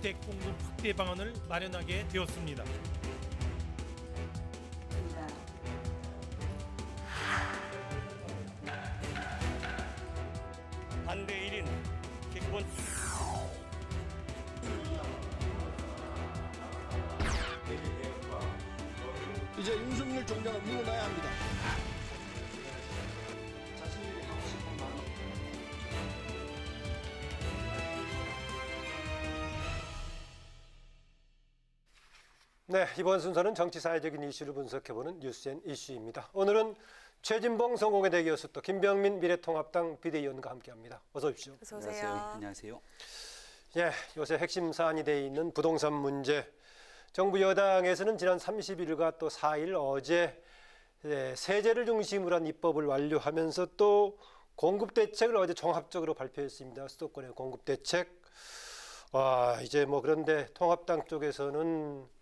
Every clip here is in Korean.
주택 공급 확대 방안을 마련하게 되었습니다. 반대 1인 기권. 이제 윤석열 총장은 물러나야 합니다. 네, 이번 순서는 정치 사회적인 이슈를 분석해보는 뉴스앤 이슈입니다. 오늘은 최진봉 성공회 대기였을 또 김병민 미래통합당 비대위원과 함께합니다. 어서 오십시오. 어서 오세요. 안녕하세요. 예, 요새 핵심 사안이 돼 있는 부동산 문제. 정부 여당에서는 지난 30일과 또 4일 어제 세제를 중심으로 한 입법을 완료하면서 또 공급 대책을 어제 종합적으로 발표했습니다. 수도권의 공급 대책. 이제 뭐 그런데 통합당 쪽에서는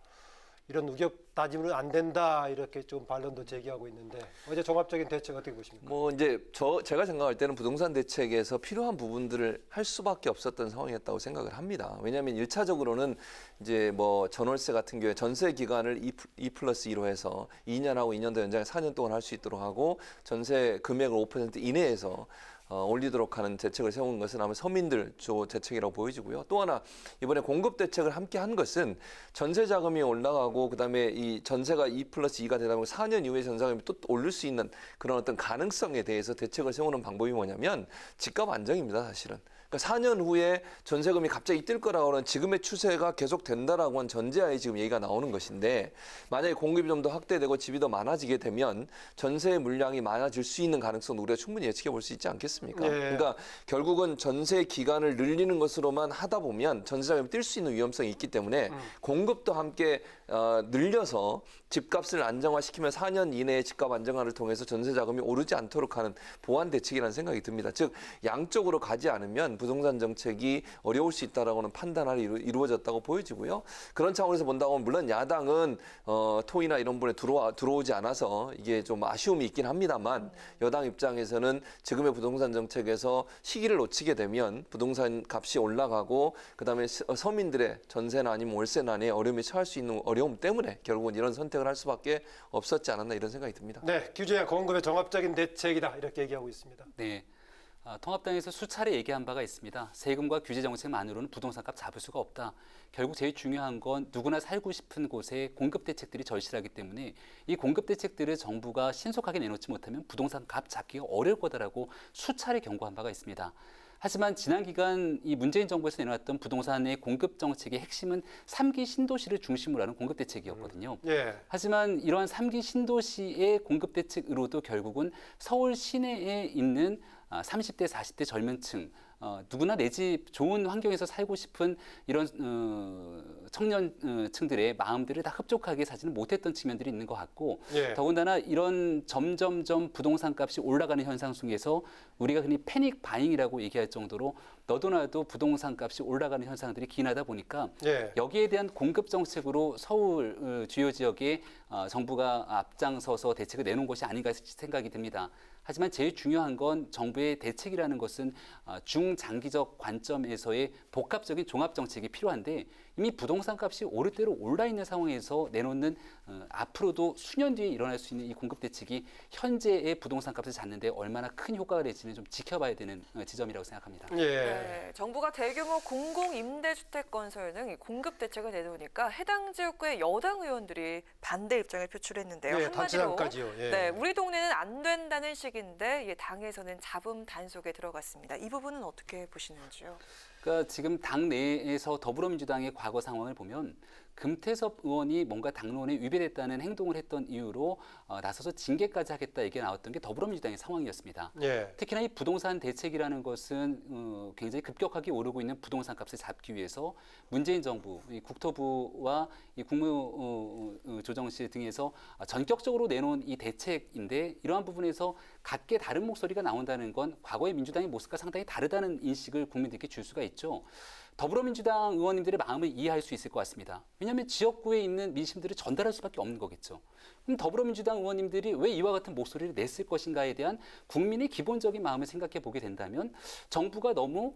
이런 우격 따짐은 안 된다 이렇게 좀 반론도 제기하고 있는데 어제 종합적인 대책 어떻게 보십니까? 뭐 이제 제가 생각할 때는 부동산 대책에서 필요한 부분들을 할 수밖에 없었던 상황이었다고 생각을 합니다. 왜냐하면 1차적으로는 이제 뭐 전월세 같은 경우에 전세 기간을 2+2로 해서 2년하고 2년 더 연장해 4년 동안 할 수 있도록 하고 전세 금액을 5% 이내에서 올리도록 하는 대책을 세운 것은 아마 서민들 조 대책이라고 보여지고요. 또 하나 이번에 공급 대책을 함께 한 것은 전세 자금이 올라가고 그다음에 이 전세가 2+2가 되다 보면 4년 이후에 전세 자금이 또 오를 수 있는 그런 어떤 가능성에 대해서 대책을 세우는 방법이 뭐냐면 집값 안정입니다, 사실은. 그러니까 4년 후에 전세금이 갑자기 뛸 거라고 하는 지금의 추세가 계속 된다라고 한 전제하에 지금 얘기가 나오는 것인데 만약에 공급이 좀 더 확대되고 집이 더 많아지게 되면 전세 물량이 많아질 수 있는 가능성도 우리가 충분히 예측해 볼 수 있지 않겠습니까? 네. 그러니까 결국은 전세 기간을 늘리는 것으로만 하다 보면 전세 자금이 뛸 수 있는 위험성이 있기 때문에 공급도 함께 늘려서 집값을 안정화시키면 4년 이내에 집값 안정화를 통해서 전세 자금이 오르지 않도록 하는 보완 대책이라는 생각이 듭니다. 즉 양쪽으로 가지 않으면 부동산 정책이 어려울 수 있다라고는 판단이 이루어졌다고 보여지고요. 그런 차원에서 본다고 하면 물론 야당은 토의나 이런 부분에 들어오지 않아서 이게 좀 아쉬움이 있긴 합니다만 여당 입장에서는 지금의 부동산 정책에서 시기를 놓치게 되면 부동산 값이 올라가고 그다음에 서민들의 전세나 아니면 월세나 에 어려움에 처할 수 있는 어려움 때문에 결국은 이런 선택을 할 수밖에 없었지 않았나 이런 생각이 듭니다. 네, 규제와 공급의 종합적인 대책이다 이렇게 얘기하고 있습니다. 네. 통합당에서 수차례 얘기한 바가 있습니다. 세금과 규제 정책만으로는 부동산값 잡을 수가 없다. 결국 제일 중요한 건 누구나 살고 싶은 곳에 공급 대책들이 절실하기 때문에 이 공급 대책들을 정부가 신속하게 내놓지 못하면 부동산값 잡기가 어려울 거다라고 수차례 경고한 바가 있습니다. 하지만 지난 기간 이 문재인 정부에서 내놓았던 부동산의 공급 정책의 핵심은 3기 신도시를 중심으로 하는 공급 대책이었거든요. 예. 하지만 이러한 3기 신도시의 공급 대책으로도 결국은 서울 시내에 있는 30대, 40대 젊은 층, 누구나 내 집 좋은 환경에서 살고 싶은 이런 청년층들의 마음들을 다 흡족하게 사지는 못했던 측면들이 있는 것 같고 예. 더군다나 이런 점점점 부동산 값이 올라가는 현상 속에서 우리가 흔히 패닉 바잉이라고 얘기할 정도로 너도 나도 부동산 값이 올라가는 현상들이 기인하다 보니까 예. 여기에 대한 공급 정책으로 서울 주요 지역에 정부가 앞장서서 대책을 내놓은 것이 아닌가 생각이 듭니다. 하지만 제일 중요한 건 정부의 대책이라는 것은 중장기적 관점에서의 복합적인 종합정책이 필요한데 이미 부동산 값이 오를 대로 올라 있는 상황에서 내놓는 앞으로도 수년 뒤에 일어날 수 있는 이 공급 대책이 현재의 부동산 값을 잡는 데 얼마나 큰 효과가 될지는 좀 지켜봐야 되는 지점이라고 생각합니다. 예. 네, 정부가 대규모 공공임대주택 건설 등 공급 대책을 내놓으니까 해당 지역구의 여당 의원들이 반대 입장을 표출했는데요. 예, 한마디로 단체장까지요. 예. 네, 우리 동네는 안 된다는 식인데 당에서는 잡음 단속에 들어갔습니다. 이 부분은 어떻게 보시는지요? 그러니까 지금 당 내에서 더불어민주당의 과거 상황을 보면 금태섭 의원이 뭔가 당론에 위배됐다는 행동을 했던 이유로 나서서 징계까지 하겠다 얘기가 나왔던 게 더불어민주당의 상황이었습니다. 예. 특히나 이 부동산 대책이라는 것은 굉장히 급격하게 오르고 있는 부동산 값을 잡기 위해서 문재인 정부, 이 국토부와 이 국무조정실 등에서 전격적으로 내놓은 이 대책인데 이러한 부분에서 각계 다른 목소리가 나온다는 건 과거의 민주당의 모습과 상당히 다르다는 인식을 국민들께 줄 수가 있죠. 더불어민주당 의원님들의 마음을 이해할 수 있을 것 같습니다. 왜냐하면 지역구에 있는 민심들을 전달할 수밖에 없는 거겠죠. 그럼 더불어민주당 의원님들이 왜 이와 같은 목소리를 냈을 것인가에 대한 국민의 기본적인 마음을 생각해 보게 된다면 정부가 너무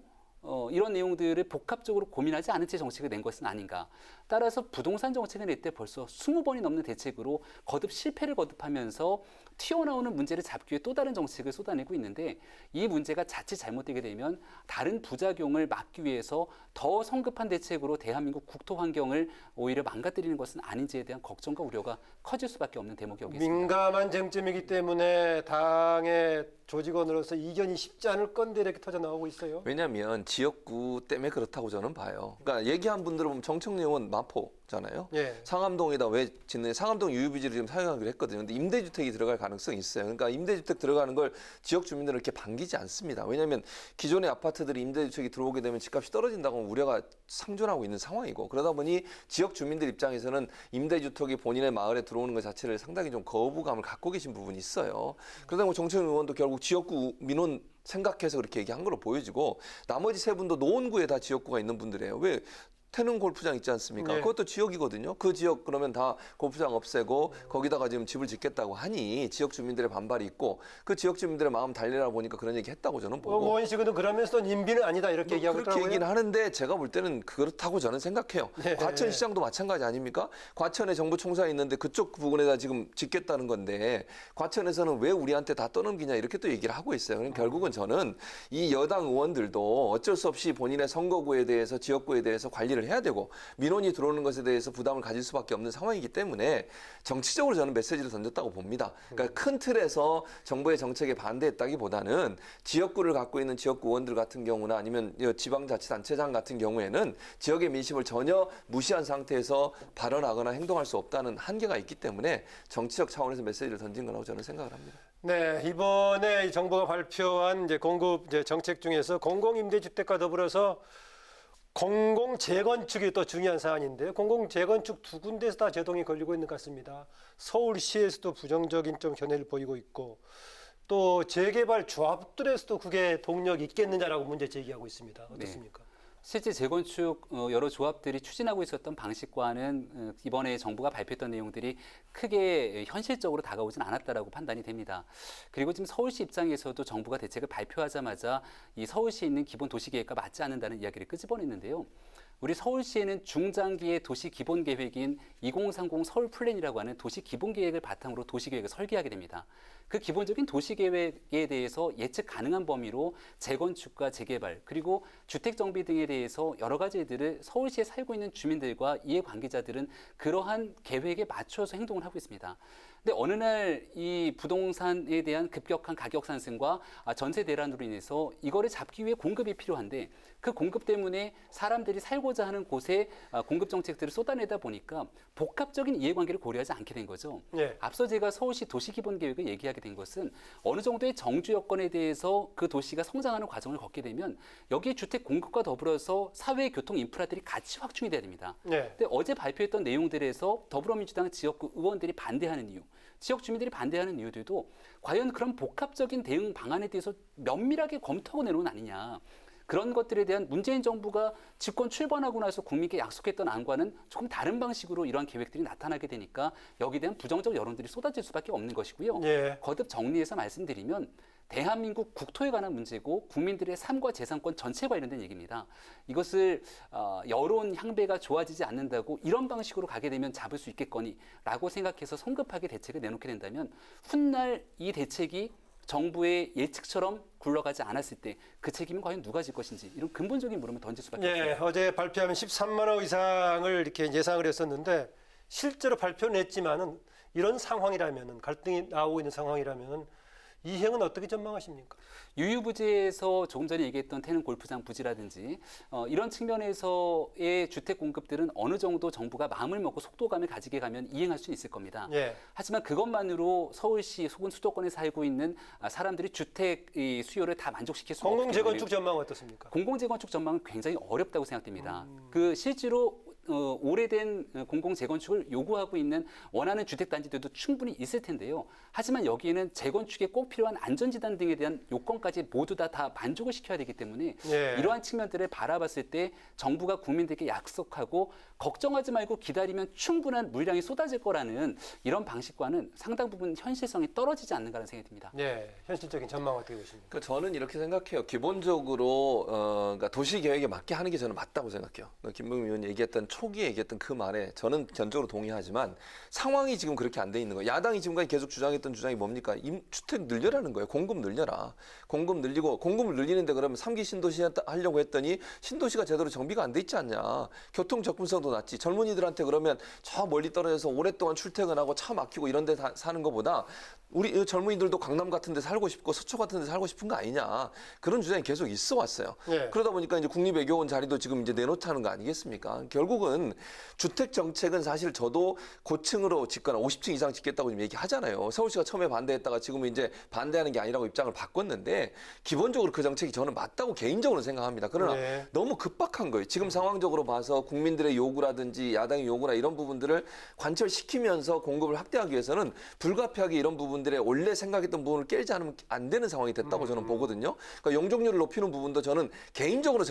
이런 내용들을 복합적으로 고민하지 않은 채 정책을 낸 것은 아닌가. 따라서 부동산 정책을 낼 때 벌써 20번이 넘는 대책으로 거듭 실패를 거듭하면서 튀어나오는 문제를 잡기 위해 또 다른 정책을 쏟아내고 있는데 이 문제가 자칫 잘못되게 되면 다른 부작용을 막기 위해서 더 성급한 대책으로 대한민국 국토 환경을 오히려 망가뜨리는 것은 아닌지에 대한 걱정과 우려가 커질 수밖에 없는 대목이 여기 있습니다. 민감한 쟁점이기 때문에 당의 조직원으로서 이견이 쉽지 않을 건데 이렇게 터져 나오고 있어요. 왜냐하면 지역구 때문에 그렇다고 저는 봐요. 그러니까 얘기한 분들을 보면 정청래 의원 마포잖아요. 예. 상암동에다 왜 짓는 상암동 유유비지를 지금 사용하기로 했거든요. 근데 임대주택이 들어갈 가능성이 있어요. 그러니까 임대주택 들어가는 걸 지역 주민들은 이렇게 반기지 않습니다. 왜냐하면 기존의 아파트들이 임대주택이 들어오게 되면 집값이 떨어진다고 하면 우려가 상존하고 있는 상황이고 그러다 보니 지역 주민들 입장에서는 임대주택이 본인의 마을에 들어오는 것 자체를 상당히 좀 거부감을 갖고 계신 부분이 있어요. 그러다 보니 정청래 의원도 결국 지역구 민원 생각해서 그렇게 얘기한 걸로 보여지고 나머지 세 분도 노원구에 다 지역구가 있는 분들이에요. 왜? 태릉 골프장 있지 않습니까? 네. 그것도 지역이거든요. 그 지역 그러면 다 골프장 없애고 거기다가 지금 집을 짓겠다고 하니 지역 주민들의 반발이 있고 그 지역 주민들의 마음 달래라 보니까 그런 얘기 했다고 저는 보고. 의원 측은 그러면서 임비는 아니다 이렇게 얘기하고 그렇게 있더라고요. 얘기는 하는데 제가 볼 때는 그렇다고 저는 생각해요. 네. 과천시장도 마찬가지 아닙니까? 과천에 정부 총사가 있는데 그쪽 부분에다 지금 짓겠다는 건데 과천에서는 왜 우리한테 다 떠넘기냐 이렇게 또 얘기를 하고 있어요. 그러니까 결국은 저는 이 여당 의원들도 어쩔 수 없이 본인의 선거구에 대해서 지역구에 대해서 관리를 해야 되고 민원이 들어오는 것에 대해서 부담을 가질 수밖에 없는 상황이기 때문에 정치적으로 저는 메시지를 던졌다고 봅니다. 그러니까 큰 틀에서 정부의 정책에 반대했다기보다는 지역구를 갖고 있는 지역구 의원들 같은 경우나 아니면 지방자치단체장 같은 경우에는 지역의 민심을 전혀 무시한 상태에서 발언하거나 행동할 수 없다는 한계가 있기 때문에 정치적 차원에서 메시지를 던진 거라고 저는 생각을 합니다. 네, 이번에 정부가 발표한 공급 정책 중에서 공공임대주택과 더불어서 공공재건축이 또 중요한 사안인데요. 공공재건축 두 군데에서 다 제동이 걸리고 있는 것 같습니다. 서울시에서도 부정적인 좀 견해를 보이고 있고 또 재개발 조합들에서도 그게 동력이 있겠느냐라고 문제 제기하고 있습니다. 어떻습니까? 네. 실제 재건축 여러 조합들이 추진하고 있었던 방식과는 이번에 정부가 발표했던 내용들이 크게 현실적으로 다가오진 않았다라고 판단이 됩니다. 그리고 지금 서울시 입장에서도 정부가 대책을 발표하자마자 이 서울시에 있는 기본 도시계획과 맞지 않는다는 이야기를 끄집어냈는데요. 우리 서울시에는 중장기의 도시 기본 계획인 2030 서울 플랜이라고 하는 도시 기본 계획을 바탕으로 도시 계획을 설계하게 됩니다. 그 기본적인 도시 계획에 대해서 예측 가능한 범위로 재건축과 재개발 그리고 주택 정비 등에 대해서 여러 가지 일들을 서울시에 살고 있는 주민들과 이해 관계자들은 그러한 계획에 맞춰서 행동을 하고 있습니다. 근데 어느 날 이 부동산에 대한 급격한 가격 상승과 전세 대란으로 인해서 이거를 잡기 위해 공급이 필요한데 그 공급 때문에 사람들이 살고자 하는 곳에 공급 정책들을 쏟아내다 보니까 복합적인 이해관계를 고려하지 않게 된 거죠. 네. 앞서 제가 서울시 도시기본계획을 얘기하게 된 것은 어느 정도의 정주 여건에 대해서 그 도시가 성장하는 과정을 걷게 되면 여기에 주택 공급과 더불어서 사회 교통 인프라들이 같이 확충이 돼야 됩니다. 네. 근데 어제 발표했던 내용들에서 더불어민주당 지역구 의원들이 반대하는 이유, 지역 주민들이 반대하는 이유들도 과연 그런 복합적인 대응 방안에 대해서 면밀하게 검토하고 내놓은 아니냐. 그런 것들에 대한 문재인 정부가 집권 출범하고 나서 국민께 약속했던 안과는 조금 다른 방식으로 이러한 계획들이 나타나게 되니까 여기에 대한 부정적 여론들이 쏟아질 수밖에 없는 것이고요. 예. 거듭 정리해서 말씀드리면 대한민국 국토에 관한 문제고 국민들의 삶과 재산권 전체에 관련된 얘기입니다. 이것을 여론 향배가 좋아지지 않는다고 이런 방식으로 가게 되면 잡을 수 있겠거니라고 생각해서 성급하게 대책을 내놓게 된다면 훗날 이 대책이 정부의 예측처럼 굴러가지 않았을 때 그 책임은 과연 누가 질 것인지 이런 근본적인 물음을 던질 수밖에 예, 없습니다. 어제 발표하면 13만 원 이상을 이렇게 예상을 했었는데 실제로 발표는 했지만은 이런 상황이라면은 갈등이 나오고 있는 상황이라면은 이행은 어떻게 전망하십니까? 유유부지에서 조금 전에 얘기했던 태릉 골프장 부지라든지 이런 측면에서의 주택 공급들은 어느 정도 정부가 마음을 먹고 속도감을 가지게 가면 이행할 수 있을 겁니다. 예. 하지만 그것만으로 서울시 혹은 수도권에 살고 있는 사람들이 주택 수요를 다 만족시킬 수가 없기 때문에 공공재건축 전망은 어떻습니까? 공공재건축 전망은 굉장히 어렵다고 생각됩니다. 그 실제로 오래된 공공 재건축을 요구하고 있는 원하는 주택 단지들도 충분히 있을 텐데요. 하지만 여기에는 재건축에 꼭 필요한 안전지단 등에 대한 요건까지 모두 다 만족을 시켜야 되기 때문에 예. 이러한 측면들을 바라봤을 때 정부가 국민들께 약속하고 걱정하지 말고 기다리면 충분한 물량이 쏟아질 거라는 이런 방식과는 상당 부분 현실성이 떨어지지 않는가라는 생각이 듭니다. 네, 현실적인 전망 어떻게 보십니까? 그러니까 저는 이렇게 생각해요. 기본적으로 그러니까 도시 계획에 맞게 하는 게 저는 맞다고 생각해요. 김병민 의원이 얘기했던 초기에 얘기했던 그 말에 저는 전적으로 동의하지만 상황이 지금 그렇게 안 돼 있는 거예요. 야당이 지금까지 계속 주장했던 주장이 뭡니까? 주택 늘려라는 거예요. 공급 늘려라. 공급 늘리고 공급을 늘리는데 그러면 3기 신도시 하려고 했더니 신도시가 제대로 정비가 안 돼 있지 않냐. 교통 접근성도 낮지. 젊은이들한테 그러면 저 멀리 떨어져서 오랫동안 출퇴근하고 차 막히고 이런 데 사는 것보다 우리 젊은이들도 강남 같은 데 살고 싶고 서초 같은 데 살고 싶은 거 아니냐. 그런 주장이 계속 있어 왔어요. 예. 그러다 보니까 이제 국립외교원 자리도 지금 이제 내놓자는 거 아니겠습니까? 결국은 주택 정책은 사실 저도 고층으로 짓거나 50층 이상 짓겠다고 지금 얘기하잖아요. 서울시가 처음에 반대했다가 지금은 이제 반대하는 게 아니라고 입장을 바꿨는데 기본적으로 그 정책이 저는 맞다고 개인적으로 생각합니다. 그러나 예. 너무 급박한 거예요. 지금 상황적으로 봐서 국민들의 요구라든지 야당의 요구나 이런 부분들을 관철시키면서 공급을 확대하기 위해서는 불가피하게 이런 부분들의 원래 생각했던 부분을 깨지 않으면 안 되는 상황이 됐다고 저는 보거든요. 그러니까 용적률을 높이는 부분도 저는 개인적으로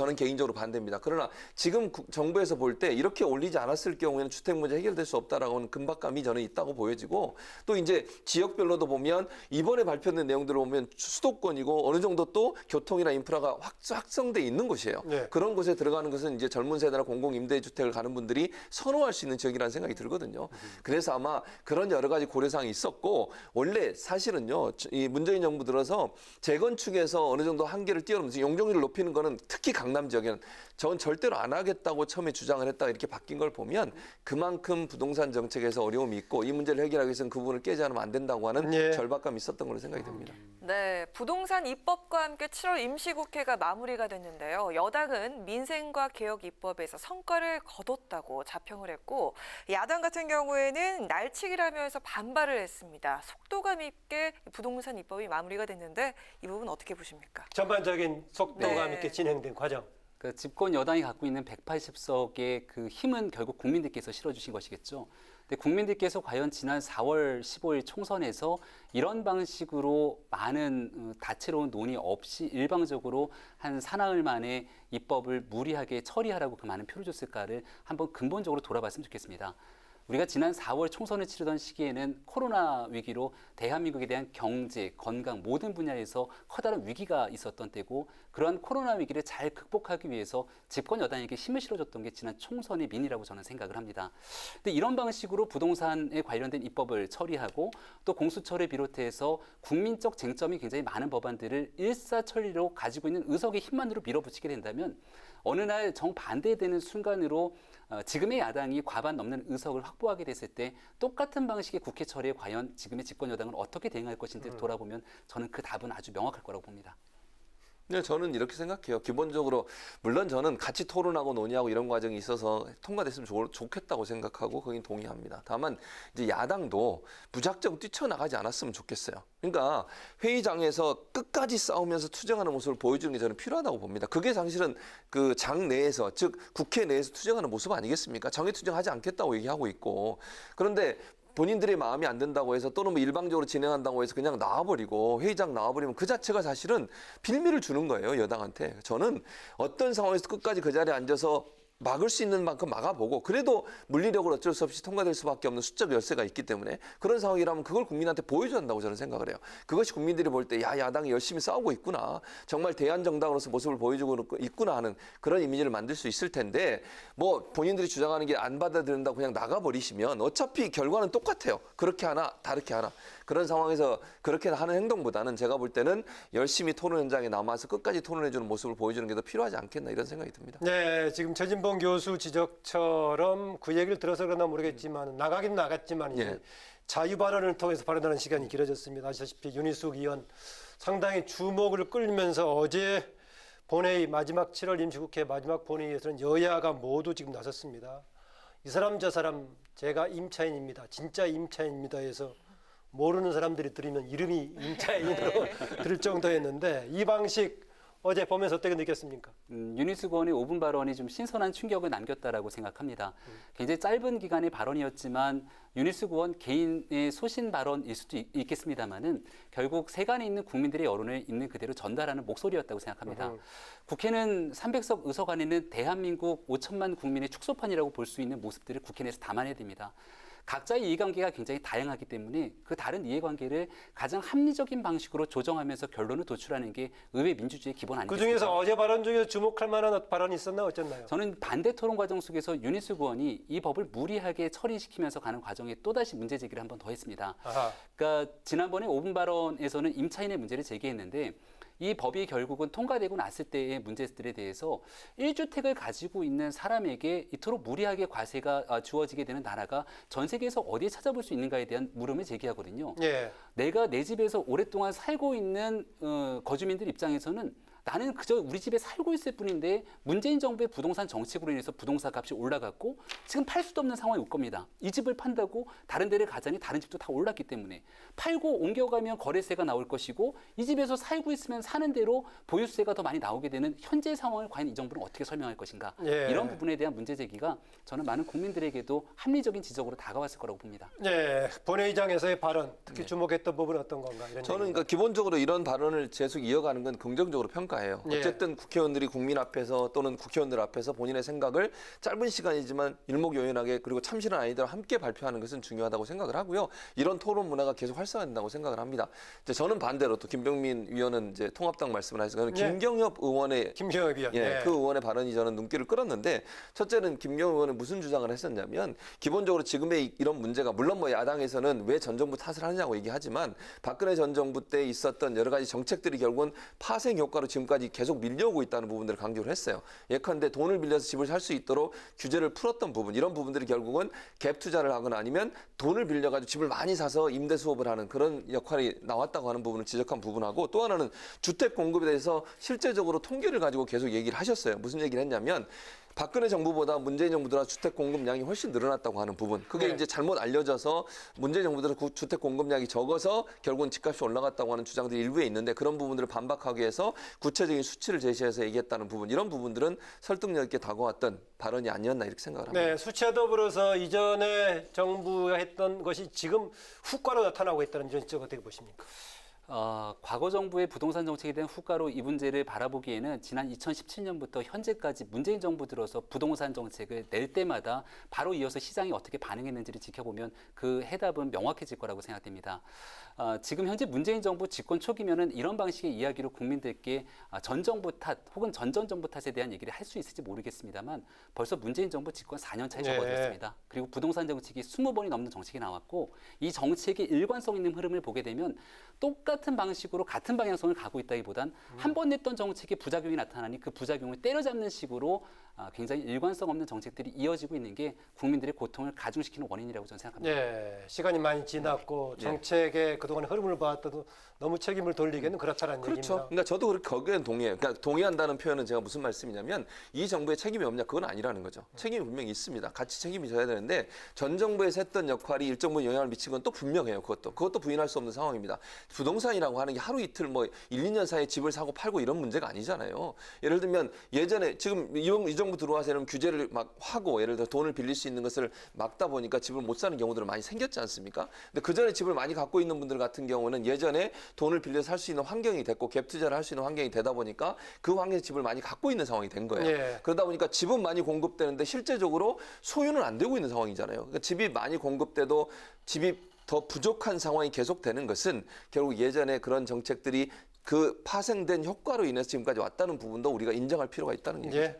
반대입니다. 그러나 지금 정부에서 볼 때 이렇게 올리지 않았을 경우에는 주택 문제 해결될 수 없다라고는 금박감이 저는 있다고 보여지고 또 이제 지역별로도 보면 이번에 발표된 내용들을 보면 수도권이고 어느 정도 또 교통이나 인프라가 확성돼 있는 곳이에요. 네. 그런 곳에 들어가는 것은 이제 젊은 세대나 공공 임대주택을 가는 분들이 선호할 수 있는 지역이라는 생각이 들거든요. 그래서 아마 그런 여러 가지 고려사항이 있었고 원래 사실은요. 이 문재인 정부 들어서 재건축에서 어느 정도 한계를 뛰어넘는 용적률을 높이는 거는 특히 강남 지역에는 전 절대로 안 하겠다고 처음에 주장을 했다가 이렇게 바뀐 걸 보면 그만큼 부동산 정책에서 어려움이 있고 이 문제를 해결하기 위해서는 그 부분을 깨지 않으면 안 된다고 하는 예. 절박감이 있었던 걸로 생각이 듭니다. 네, 부동산 입법과 함께 7월 임시국회가 마무리가 됐는데요. 여당은 민생과 개혁 입법에서 성과를 거뒀다고 자평을 했고 야당 같은 경우에는 날치기라면서 반발을 했습니다. 속도감 있게 부동산 입법이 마무리가 됐는데 이 부분 어떻게 보십니까? 전반적인 속도감 네. 있게 진행된 과정. 그 집권 여당이 갖고 있는 180석의 그 힘은 결국 국민들께서 실어주신 것이겠죠. 근데 국민들께서 과연 지난 4월 15일 총선에서 이런 방식으로 많은 다채로운 논의 없이 일방적으로 한 사나흘 만에 입법을 무리하게 처리하라고 그 많은 표를 줬을까를 한번 근본적으로 돌아봤으면 좋겠습니다. 우리가 지난 4월 총선을 치르던 시기에는 코로나 위기로 대한민국에 대한 경제, 건강 모든 분야에서 커다란 위기가 있었던 때고 그러한 코로나 위기를 잘 극복하기 위해서 집권 여당에게 힘을 실어줬던 게 지난 총선의 민이라고 저는 생각을 합니다. 근데 이런 방식으로 부동산에 관련된 입법을 처리하고 또 공수처를 비롯해서 국민적 쟁점이 굉장히 많은 법안들을 일사천리로 가지고 있는 의석의 힘만으로 밀어붙이게 된다면 어느 날 정반대되는 순간으로 지금의 야당이 과반 넘는 의석을 확보하게 됐을 때 똑같은 방식의 국회 처리에 과연 지금의 집권 여당은 어떻게 대응할 것인지를 돌아보면 저는 그 답은 아주 명확할 거라고 봅니다. 네, 저는 이렇게 생각해요. 기본적으로 물론 저는 같이 토론하고 논의하고 이런 과정이 있어서 통과됐으면 좋겠다고 생각하고 거긴 동의합니다. 다만 이제 야당도 무작정 뛰쳐나가지 않았으면 좋겠어요. 그러니까 회의장에서 끝까지 싸우면서 투쟁하는 모습을 보여주는 게 저는 필요하다고 봅니다. 그게 사실은 그 장 내에서 즉 국회 내에서 투쟁하는 모습 아니겠습니까? 정의 투쟁하지 않겠다고 얘기하고 있고 그런데 본인들의 마음이 안 든다고 해서 또는 뭐 일방적으로 진행한다고 해서 그냥 나와버리고 회의장 나와버리면 그 자체가 사실은 빌미를 주는 거예요, 여당한테. 저는 어떤 상황에서 끝까지 그 자리에 앉아서 막을 수 있는 만큼 막아보고 그래도 물리력으로 어쩔 수 없이 통과될 수밖에 없는 수적 열쇠가 있기 때문에 그런 상황이라면 그걸 국민한테 보여줘야 한다고 저는 생각을 해요. 그것이 국민들이 볼 때 야당이 열심히 싸우고 있구나. 정말 대한정당으로서 모습을 보여주고 있구나 하는 그런 이미지를 만들 수 있을 텐데 뭐 본인들이 주장하는 게 안 받아들인다고 그냥 나가버리시면 어차피 결과는 똑같아요. 그렇게 하나 다르게 하나. 그런 상황에서 그렇게 하는 행동보다는 제가 볼 때는 열심히 토론 현장에 남아서 끝까지 토론해주는 모습을 보여주는 게 더 필요하지 않겠나 이런 생각이 듭니다. 네, 지금 최진봉 교수 지적처럼 그 얘기를 들어서 그러나 모르겠지만 나가긴 나갔지만 이제 예. 자유 발언을 통해서 발언하는 시간이 길어졌습니다. 아시다시피 윤희숙 의원 상당히 주목을 끌면서 어제 본회의 마지막 7월 임시국회 마지막 본회의에서는 여야가 모두 지금 나섰습니다. 이 사람 저 사람 제가 임차인입니다. 진짜 임차인입니다 해서 모르는 사람들이 들으면 이름이 임차인으로 들을 정도였는데 이 방식 어제 보면서 어떻게 느꼈습니까? 윤희숙 의원의 5분 발언이 좀 신선한 충격을 남겼다라고 생각합니다. 굉장히 짧은 기간의 발언이었지만 윤희숙 의원 개인의 소신 발언일 수도 있겠습니다만은 결국 세간에 있는 국민들의 여론을 있는 그대로 전달하는 목소리였다고 생각합니다. 국회는 300석 의석 안에는 대한민국 5천만 국민의 축소판이라고 볼 수 있는 모습들을 국회 내에서 담아내야 됩니다. 각자의 이해관계가 굉장히 다양하기 때문에 그 다른 이해관계를 가장 합리적인 방식으로 조정하면서 결론을 도출하는 게 의회 민주주의의 기본 아니겠습니까? 그중에서 어제 발언 중에서 주목할 만한 발언이 있었나 어쨌나요? 저는 반대 토론 과정 속에서 윤희숙 의원이 이 법을 무리하게 처리시키면서 가는 과정에 또다시 문제 제기를 한 번 더 했습니다. 아하. 그러니까 지난번에 5분 발언에서는 임차인의 문제를 제기했는데 이 법이 결국은 통과되고 났을 때의 문제들에 대해서 1주택을 가지고 있는 사람에게 이토록 무리하게 과세가 주어지게 되는 나라가 전 세계에서 어디에 찾아볼 수 있는가에 대한 물음을 제기하거든요. 예. 내가 내 집에서 오랫동안 살고 있는 거주민들 입장에서는 나는 그저 우리 집에 살고 있을 뿐인데 문재인 정부의 부동산 정책으로 인해서 부동산 값이 올라갔고 지금 팔 수도 없는 상황이 올 겁니다. 이 집을 판다고 다른 데를 가자니 다른 집도 다 올랐기 때문에 팔고 옮겨가면 거래세가 나올 것이고 이 집에서 살고 있으면 사는 대로 보유세가 더 많이 나오게 되는 현재 상황을 과연 이 정부는 어떻게 설명할 것인가. 예. 이런 부분에 대한 문제 제기가 저는 많은 국민들에게도 합리적인 지적으로 다가왔을 거라고 봅니다. 예. 본회의장에서의 발언, 특히 주목했던 부분은 어떤 건가? 이런 저는 얘기입니다. 그러니까 기본적으로 이런 발언을 계속 이어가는 건 긍정적으로 평가해요. 예. 어쨌든 국회의원들이 국민 앞에서 또는 국회의원들 앞에서 본인의 생각을 짧은 시간이지만 일목요연하게 그리고 참신한 아이디어와 함께 발표하는 것은 중요하다고 생각을 하고요. 이런 토론 문화가 계속 활성화된다고 생각을 합니다. 이제 저는 반대로 또 김병민 의원은 이제 통합당 말씀을 하셔서 저는 예. 김경엽 의원의 김경엽 의원. 예. 그 의원의 발언이 저는 눈길을 끌었는데 첫째는 김경엽 의원은 무슨 주장을 했었냐면 기본적으로 지금의 이런 문제가 물론 뭐 야당에서는 왜 전 정부 탓을 하느냐고 얘기하지만 박근혜 전 정부 때 있었던 여러 가지 정책들이 결국은 파생 효과로 지금까지 계속 밀려오고 있다는 부분들을 강조를 했어요. 예컨대 돈을 빌려서 집을 살 수 있도록 규제를 풀었던 부분 이런 부분들이 결국은 갭 투자를 하거나 아니면 돈을 빌려가지고 집을 많이 사서 임대 수업을 하는 그런 역할이 나왔다고 하는 부분을 지적한 부분하고 또 하나는 주택 공급에 대해서 실제적으로 통계를 가지고 계속 얘기를 하셨어요. 무슨 얘기를 했냐면 박근혜 정부보다 문재인 정부보다 주택 공급량이 훨씬 늘어났다고 하는 부분. 그게 네. 이제 잘못 알려져서 문재인 정부들은 주택 공급량이 적어서 결국은 집값이 올라갔다고 하는 주장들이 일부에 있는데 그런 부분들을 반박하기 위해서 구체적인 수치를 제시해서 얘기했다는 부분. 이런 부분들은 설득력 있게 다가왔던 발언이 아니었나 이렇게 생각을 합니다. 네, 수치와 더불어서 이전에 정부가 했던 것이 지금 후과로 나타나고 있다는 점 어떻게 보십니까? 과거 정부의 부동산 정책에 대한 후과로 이 문제를 바라보기에는 지난 2017년부터 현재까지 문재인 정부 들어서 부동산 정책을 낼 때마다 바로 이어서 시장이 어떻게 반응했는지를 지켜보면 그 해답은 명확해질 거라고 생각됩니다. 지금 현재 문재인 정부 집권 초기면은 이런 방식의 이야기로 국민들께 전 정부 탓 혹은 전전 정부 탓에 대한 얘기를 할 수 있을지 모르겠습니다만 벌써 문재인 정부 집권 4년 차에 접어들었습니다. 그리고 부동산 정책이 20번이 넘는 정책이 나왔고 이 정책의 일관성 있는 흐름을 보게 되면 똑같은 방식으로 같은 방향성을 가고 있다기보단 한 번 냈던 정책의 부작용이 나타나니 그 부작용을 때려잡는 식으로 굉장히 일관성 없는 정책들이 이어지고 있는 게 국민들의 고통을 가중시키는 원인이라고 저는 생각합니다. 예, 시간이 많이 지났고 정책의 그동안 흐름을 봐도 너무 책임을 돌리기에는 그렇다는 그렇죠. 얘기입니다. 그러니까 저도 그렇게 거기에 동의해요. 그러니까 동의한다는 표현은 제가 무슨 말씀이냐면 이 정부에 책임이 없냐 그건 아니라는 거죠. 책임이 분명히 있습니다. 같이 책임이 져야 되는데 전 정부에서 했던 역할이 일정 부분 영향을 미친 건 또 분명해요. 그것도 부인할 수 없는 상황입니다. 부동산이라고 하는 게 하루 이틀 뭐 1, 2년 사이에 집을 사고 팔고 이런 문제가 아니잖아요. 예를 들면 예전에 지금 이 정부 들어와서 규제를 막 하고 예를 들어 돈을 빌릴 수 있는 것을 막다 보니까 집을 못 사는 경우들은 많이 생겼지 않습니까? 근데 그 전에 집을 많이 갖고 있는 분들 같은 경우는 예전에 돈을 빌려서 살 수 있는 환경이 됐고 갭 투자를 할 수 있는 환경이 되다 보니까 그 환경에서 집을 많이 갖고 있는 상황이 된 거예요. 예. 그러다 보니까 집은 많이 공급되는데 실제적으로 소유는 안 되고 있는 상황이잖아요. 그러니까 집이 많이 공급돼도 집이 더 부족한 상황이 계속되는 것은 결국 예전에 그런 정책들이 그 파생된 효과로 인해서 지금까지 왔다는 부분도 우리가 인정할 필요가 있다는 얘기죠. 예.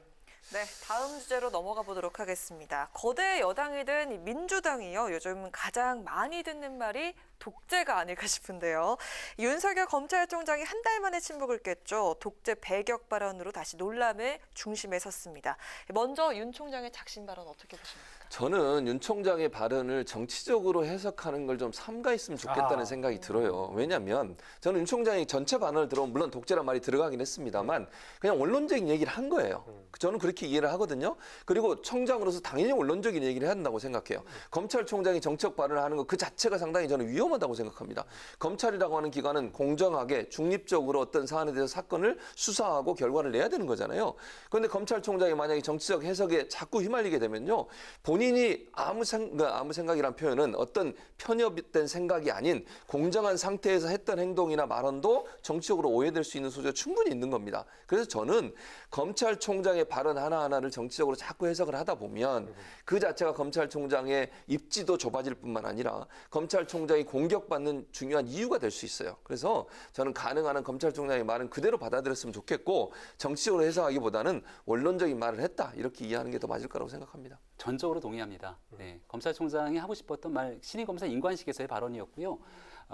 네, 다음 주제로 넘어가 보도록 하겠습니다. 거대 여당이든 민주당이요. 요즘 가장 많이 듣는 말이 독재가 아닐까 싶은데요. 윤석열 검찰총장이 한 달 만에 침묵을 깼죠. 독재 배격 발언으로 다시 논란의 중심에 섰습니다. 먼저 윤 총장의 작심 발언 어떻게 보십니까? 저는 윤 총장의 발언을 정치적으로 해석하는 걸 좀 삼가했으면 좋겠다는 생각이 들어요. 왜냐하면 저는 윤 총장이 전체 발언을 들어보면 물론 독재란 말이 들어가긴 했습니다만 그냥 원론적인 얘기를 한 거예요. 저는 그렇게 이해를 하거든요. 그리고 청장으로서 당연히 원론적인 얘기를 해야 한다고 생각해요. 검찰총장이 정책 발언을 하는 것 그 자체가 상당히 저는 위험하다고 생각합니다. 검찰이라고 하는 기관은 공정하게 중립적으로 어떤 사안에 대해서 사건을 수사하고 결과를 내야 되는 거잖아요. 그런데 검찰총장이 만약에 정치적 해석에 자꾸 휘말리게 되면요. 본인이 아무 생각이란 표현은 어떤 편협된 생각이 아닌 공정한 상태에서 했던 행동이나 발언도 정치적으로 오해될 수 있는 소지가 충분히 있는 겁니다. 그래서 저는 검찰총장의 발언 하나하나를 정치적으로 자꾸 해석을 하다 보면 그 자체가 검찰총장의 입지도 좁아질 뿐만 아니라 검찰총장이 공격받는 중요한 이유가 될 수 있어요. 그래서 저는 가능한 한 검찰총장의 말은 그대로 받아들였으면 좋겠고 정치적으로 해석하기보다는 원론적인 말을 했다 이렇게 이해하는 게 더 맞을 거라고 생각합니다. 전적으로 동의합니다. 네, 검찰총장이 하고 싶었던 말 신임검사 인관식에서의 발언이었고요.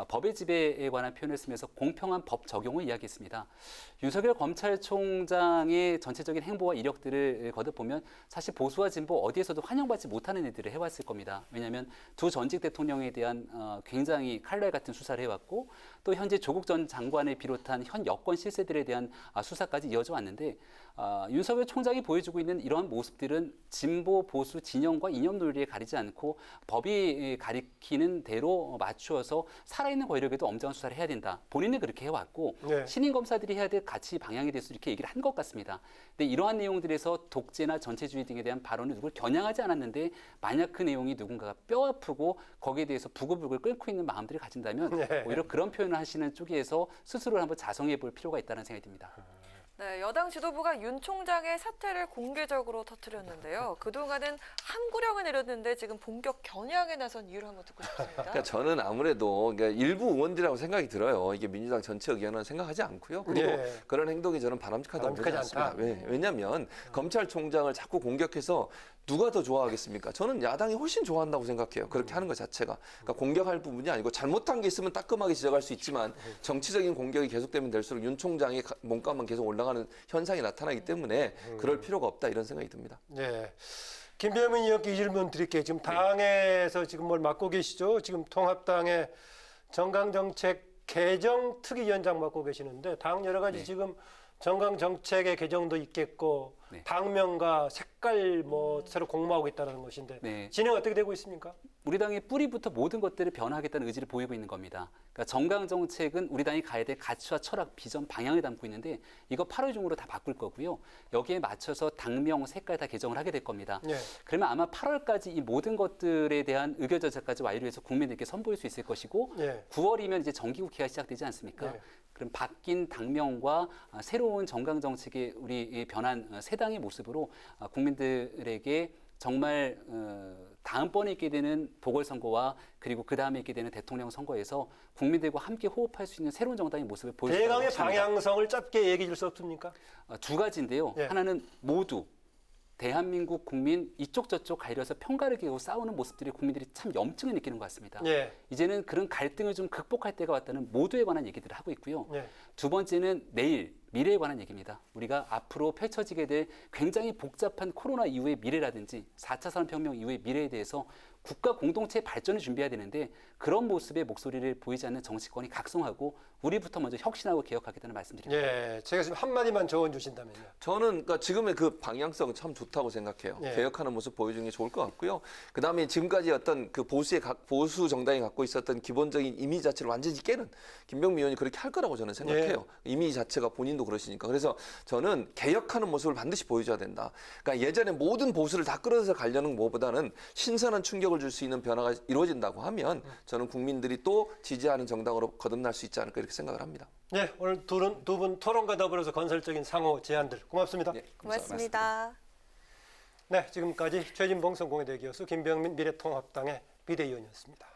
법의 지배에 관한 표현을 쓰면서 공평한 법 적용을 이야기했습니다. 윤석열 검찰총장의 전체적인 행보와 이력들을 거듭보면 사실 보수와 진보 어디에서도 환영받지 못하는 일들을 해왔을 겁니다. 왜냐하면 두 전직 대통령에 대한 굉장히 칼날 같은 수사를 해왔고 또 현재 조국 전 장관을 비롯한 현 여권 실세들에 대한 수사까지 이어져 왔는데 윤석열 총장이 보여주고 있는 이러한 모습들은 진보, 보수, 진영과 이념 논리에 가리지 않고 법이 가리키는 대로 맞추어서 살아있는 권력에도 엄정한 수사를 해야 된다. 본인은 그렇게 해왔고 네. 신임 검사들이 해야 될 가치 방향에 대해서 이렇게 얘기를 한 것 같습니다. 근데 이러한 내용들에서 독재나 전체주의 등에 대한 발언을 누굴 겨냥하지 않았는데 만약 그 내용이 누군가가 뼈 아프고 거기에 대해서 부글부글 끓고 있는 마음들을 가진다면 네. 오히려 그런 표현을 하시는 쪽에서 스스로를 한번 자성해 볼 필요가 있다는 생각이 듭니다. 네, 여당 지도부가 윤 총장의 사퇴를 공개적으로 터뜨렸는데요. 그동안은 함구령을 내렸는데 지금 본격 겨냥에 나선 이유를 한번 듣고 싶습니다. 그러니까 저는 아무래도 일부 의원들이라고 생각이 들어요. 이게 민주당 전체 의견은 생각하지 않고요. 그리고 네. 그런 행동이 저는 바람직하다고 보지 바람직하지 않습니다. 않다. 왜냐하면 검찰총장을 자꾸 공격해서 누가 더 좋아하겠습니까? 저는 야당이 훨씬 좋아한다고 생각해요. 그렇게 하는 것 자체가. 그러니까 공격할 부분이 아니고 잘못한 게 있으면 따끔하게 지적할 수 있지만 정치적인 공격이 계속되면 될수록 윤 총장의 몸값만 계속 올라가는 현상이 나타나기 때문에 그럴 필요가 없다 이런 생각이 듭니다. 네. 김병민 의원께 이 질문 드릴게요. 지금 당에서 지금 뭘 맡고 계시죠? 지금 통합당의 정강정책 개정 특위위원장 맡고 계시는데 당 여러 가지 네. 지금 정강정책의 개정도 있겠고 네. 당명과 색깔 뭐 새로 공모하고 있다는 것인데 네. 진행 어떻게 되고 있습니까? 우리 당의 뿌리부터 모든 것들을 변화하겠다는 의지를 보이고 있는 겁니다. 그러니까 정강 정책은 우리 당이 가야 될 가치와 철학, 비전, 방향을 담고 있는데 이거 8월 중으로 다 바꿀 거고요. 여기에 맞춰서 당명, 색깔 다 개정을 하게 될 겁니다. 네. 그러면 아마 8월까지 이 모든 것들에 대한 의결절차까지 완료해서 국민들께 선보일 수 있을 것이고 네. 9월이면 이제 정기국회가 시작되지 않습니까? 네. 그럼 바뀐 당명과 새로운 정강 정책의 우리 변한 새 당의 모습으로 국민들에게 정말 다음번에 있게 되는 보궐선거와 그리고 그 다음에 있게 되는 대통령 선거에서 국민들과 함께 호흡할 수 있는 새로운 정당의 모습을 보여줄 거라고 대강의 생각합니다. 방향성을 짧게 얘기해 줄 수 없습니까? 두 가지인데요. 예. 하나는 모두 대한민국 국민 이쪽 저쪽 가려서 편가를 기고 싸우는 모습들이 국민들이 참 염증을 느끼는 것 같습니다. 예. 이제는 그런 갈등을 좀 극복할 때가 왔다는 모두에 관한 얘기들을 하고 있고요. 예. 두 번째는 내일 미래에 관한 얘기입니다. 우리가 앞으로 펼쳐지게 될 굉장히 복잡한 코로나 이후의 미래라든지 4차 산업혁명 이후의 미래에 대해서 국가 공동체 발전을 준비해야 되는데 그런 모습의 목소리를 보이지 않는 정치권이 각성하고 우리부터 먼저 혁신하고 개혁하겠다는 말씀드립니다. 예. 제가 지금 한마디만 조언 주신다면요. 저는 그러니까 지금의 그 방향성 참 좋다고 생각해요. 예. 개혁하는 모습 보여주는 게 좋을 것 같고요. 그다음에 지금까지 어떤 그 보수 정당이 갖고 있었던 기본적인 이미지 자체를 완전히 깨는 김병민 의원이 그렇게 할 거라고 저는 생각해요. 이미지 자체가 본인도 그러시니까. 그래서 저는 개혁하는 모습을 반드시 보여줘야 된다. 그러니까 예전에 모든 보수를 다 끌어서 가려는 것보다는 신선한 충격을 줄 수 있는 변화가 이루어진다고 하면 저는 국민들이 또 지지하는 정당으로 거듭날 수 있지 않을까 이렇게 생각을 합니다. 네, 오늘 두 분 토론과 더불어서 건설적인 상호 제안들 고맙습니다. 네, 고맙습니다. 네, 지금까지 최진봉 성공회대 교수 김병민 미래통합당의 비대위원이었습니다.